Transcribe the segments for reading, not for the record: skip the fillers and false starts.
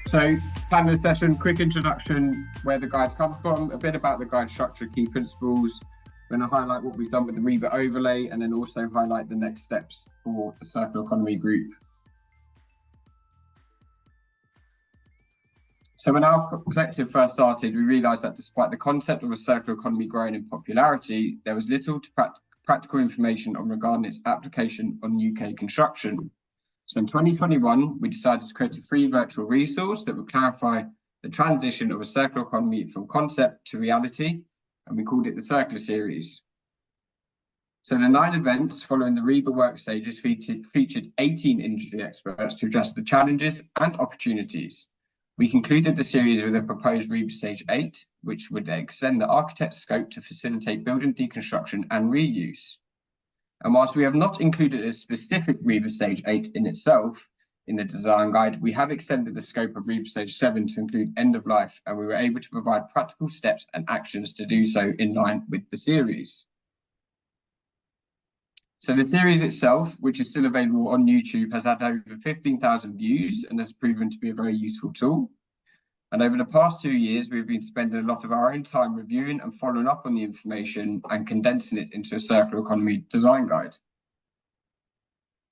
So, plan of the session, quick introduction, where the guides come from, a bit about the guide structure, key principles. We're going to highlight what we've done with the RIBA overlay, and then also highlight the next steps for the circular economy group. So when our collective first started, we realised that despite the concept of a circular economy growing in popularity, there was little to practical information on regarding its application on UK construction. So in 2021, we decided to create a free virtual resource that would clarify the transition of a circular economy from concept to reality, and we called it the Circular Series. So the 9 events following the RIBA work stages featured 18 industry experts to address the challenges and opportunities. We concluded the series with a proposed RIBA Stage 8, which would extend the architect's scope to facilitate building deconstruction and reuse. And whilst we have not included a specific RIBA Stage 8 in itself in the design guide, we have extended the scope of RIBA Stage 7 to include end of life, and we were able to provide practical steps and actions to do so in line with the series. So the series itself, which is still available on YouTube, has had over 15,000 views and has proven to be a very useful tool. And over the past 2 years, we've been spending a lot of our own time reviewing and following up on the information and condensing it into a circular economy design guide.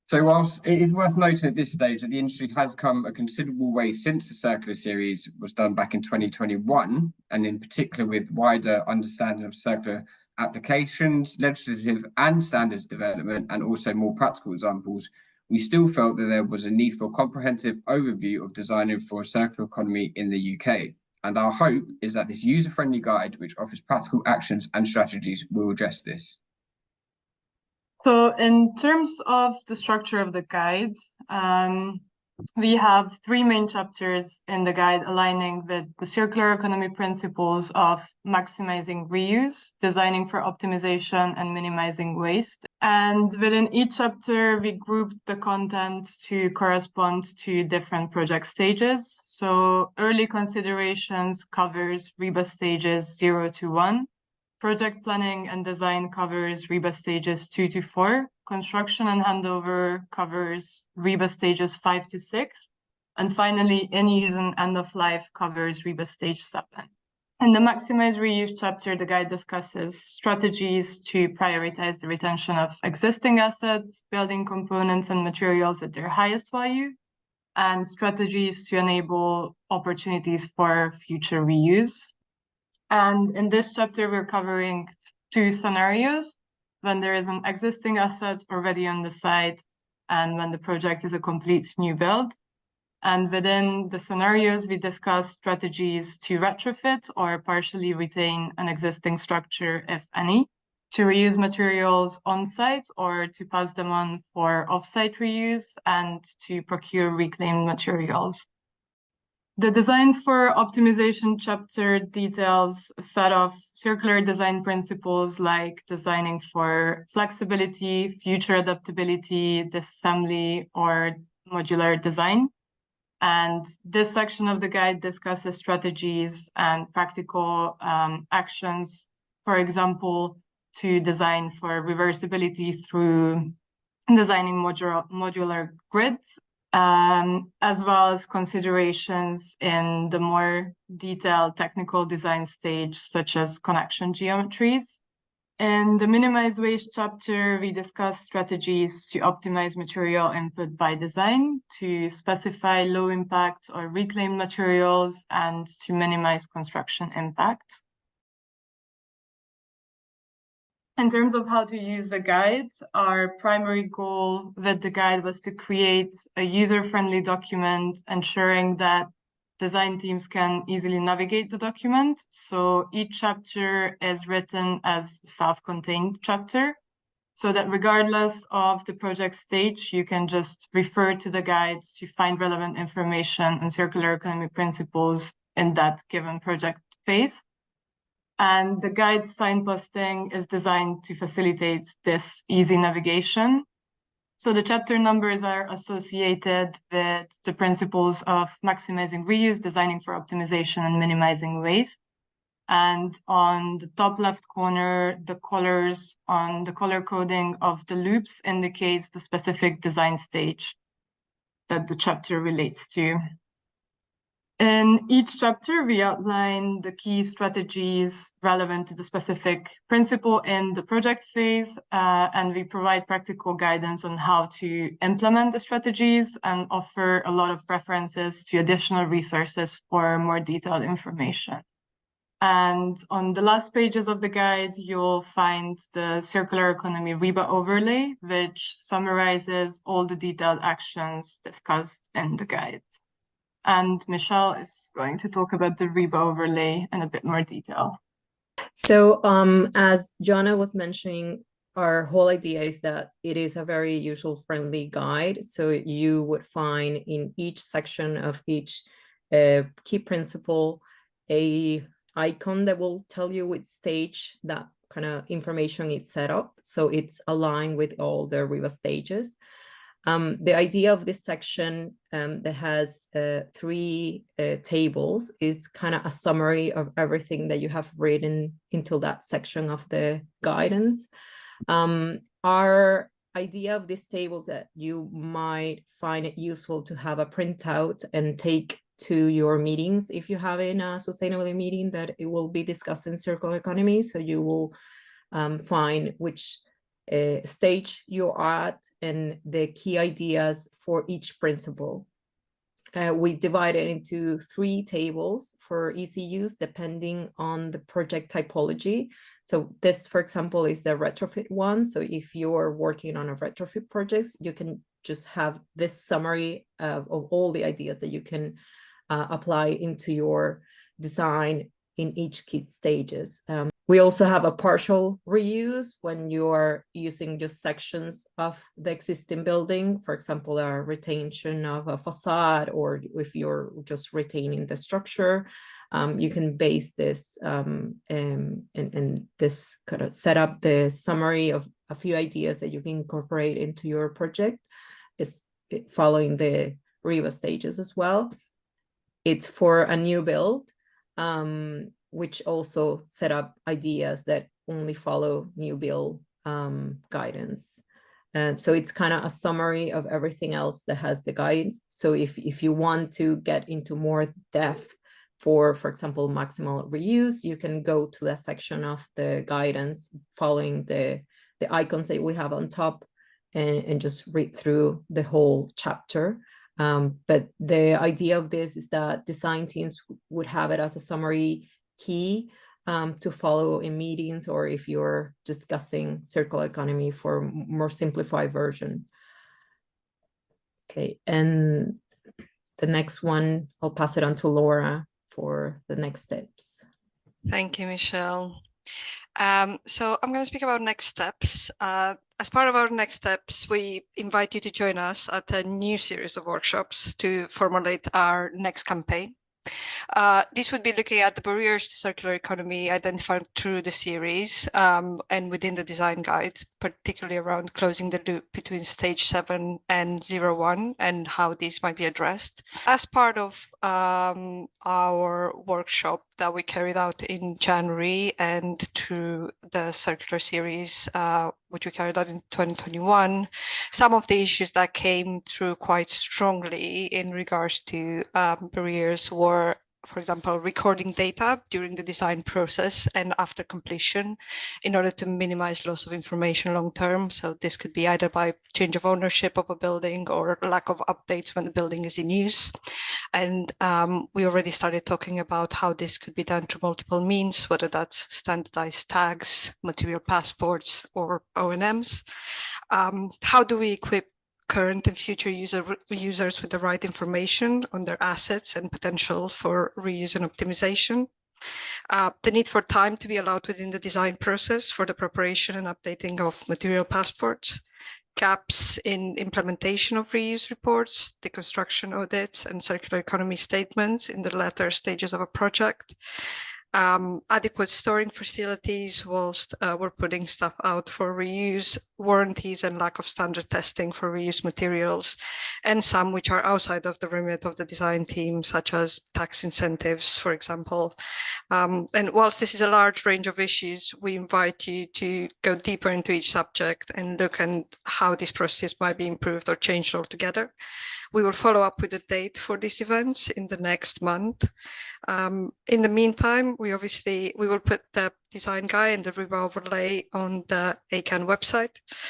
So whilst it is worth noting at this stage that the industry has come a considerable way since the circular series was done back in 2021, and in particular with wider understanding of circular applications, legislative and standards development, and also more practical examples, we still felt that there was a need for a comprehensive overview of designing for a circular economy in the UK. And our hope is that this user-friendly guide, which offers practical actions and strategies, will address this. So in terms of the structure of the guide, we have 3 main chapters in the guide aligning with the circular economy principles of maximizing reuse, designing for optimization, and minimizing waste. And within each chapter, we grouped the content to correspond to different project stages. So early considerations covers RIBA stages 0 to 1. Project planning and design covers RIBA stages 2 to 4. Construction and handover covers RIBA stages 5 to 6. And finally, in-use and end-of-life covers RIBA stage 7. In the Maximize Reuse chapter, the guide discusses strategies to prioritize the retention of existing assets, building components and materials at their highest value, and strategies to enable opportunities for future reuse. And in this chapter, we're covering 2 scenarios: when there is an existing asset already on the site and when the project is a complete new build. And within the scenarios, we discuss strategies to retrofit or partially retain an existing structure, if any, to reuse materials on site or to pass them on for off-site reuse, and to procure reclaimed materials. The Design for Optimization chapter details a set of circular design principles like designing for flexibility, future adaptability, disassembly, or modular design. And this section of the guide discusses strategies and practical actions, for example, to design for reversibility through designing modular grids, as well as considerations in the more detailed technical design stage, such as connection geometries. In the Minimize Waste chapter, we discuss strategies to optimize material input by design, to specify low impact or reclaimed materials, and to minimize construction impact. In terms of how to use the guide, our primary goal with the guide was to create a user-friendly document, ensuring that design teams can easily navigate the document. So each chapter is written as a self-contained chapter, so that regardless of the project stage, you can just refer to the guide to find relevant information on circular economy principles in that given project phase. And the guide signposting is designed to facilitate this easy navigation. So the chapter numbers are associated with the principles of maximizing reuse, designing for optimization, and minimizing waste. And on the top left corner, the colors on the color coding of the loops indicates the specific design stage that the chapter relates to. In each chapter, we outline the key strategies relevant to the specific principle in the project phase, and we provide practical guidance on how to implement the strategies and offer a lot of references to additional resources for more detailed information. And on the last pages of the guide, you'll find the circular economy RIBA overlay, which summarizes all the detailed actions discussed in the guide. And Michelle is going to talk about the RIBA overlay in a bit more detail. So as Jonna was mentioning, our whole idea is that it is a very user-friendly guide. So you would find in each section of each key principle a icon that will tell you which stage that kind of information is set up. So it's aligned with all the RIBA stages. The idea of this section that has 3 tables is kind of a summary of everything that you have written into that section of the guidance. Our idea of these tables that you might find it useful to have a printout and take to your meetings if you have in a sustainability meeting that it will be discussing circular economy. So you will find which stage you're at and the key ideas for each principle. We divide it into 3 tables for easy use depending on the project typology. So this, for example, is the retrofit one. So if you're working on a retrofit project, you can just have this summary of all the ideas that you can apply into your design in each key stages. We also have a partial reuse when you are using just sections of the existing building, for example, a retention of a facade, or if you're just retaining the structure, you can base this and this kind of set up the summary of a few ideas that you can incorporate into your project, is following the RIBA stages as well. It's for a new build, which also set up ideas that only follow new build guidance. So it's kind of a summary of everything else that has the guidance. So if you want to get into more depth for example, maximal reuse, you can go to that section of the guidance following the icons that we have on top and just read through the whole chapter. But the idea of this is that design teams would have it as a summary key to follow in meetings, or if you're discussing circular economy for a more simplified version. Okay, and the next one, I'll pass it on to Laura for the next steps. Thank you, Michelle. So I'm going to speak about next steps. As part of our next steps, we invite you to join us at a new series of workshops to formulate our next campaign. This would be looking at the barriers to circular economy identified through the series and within the design guide, particularly around closing the loop between stage 7 and 01 and how these might be addressed. As part of our workshop that we carried out in January and through the circular series, which we carried out in 2021, some of the issues that came through quite strongly in regards to barriers were, for example, recording data during the design process and after completion in order to minimize loss of information long term. So this could be either by change of ownership of a building or lack of updates when the building is in use. And we already started talking about how this could be done through multiple means, whether that's standardized tags, material passports, or O&Ms. How do we equip current and future users with the right information on their assets and potential for reuse and optimization? The need for time to be allowed within the design process for the preparation and updating of material passports, gaps in implementation of reuse reports, deconstruction audits, and circular economy statements in the latter stages of a project. adequate storing facilities whilst we're putting stuff out for reuse, warranties and lack of standard testing for reused materials, and some which are outside of the remit of the design team, such as tax incentives, for example. And whilst this is a large range of issues, we invite you to go deeper into each subject and look at how this process might be improved or changed altogether. We will follow up with a date for these events in the next month. In the meantime, we will put the design guide and the RIBA overlay on the ACAN website.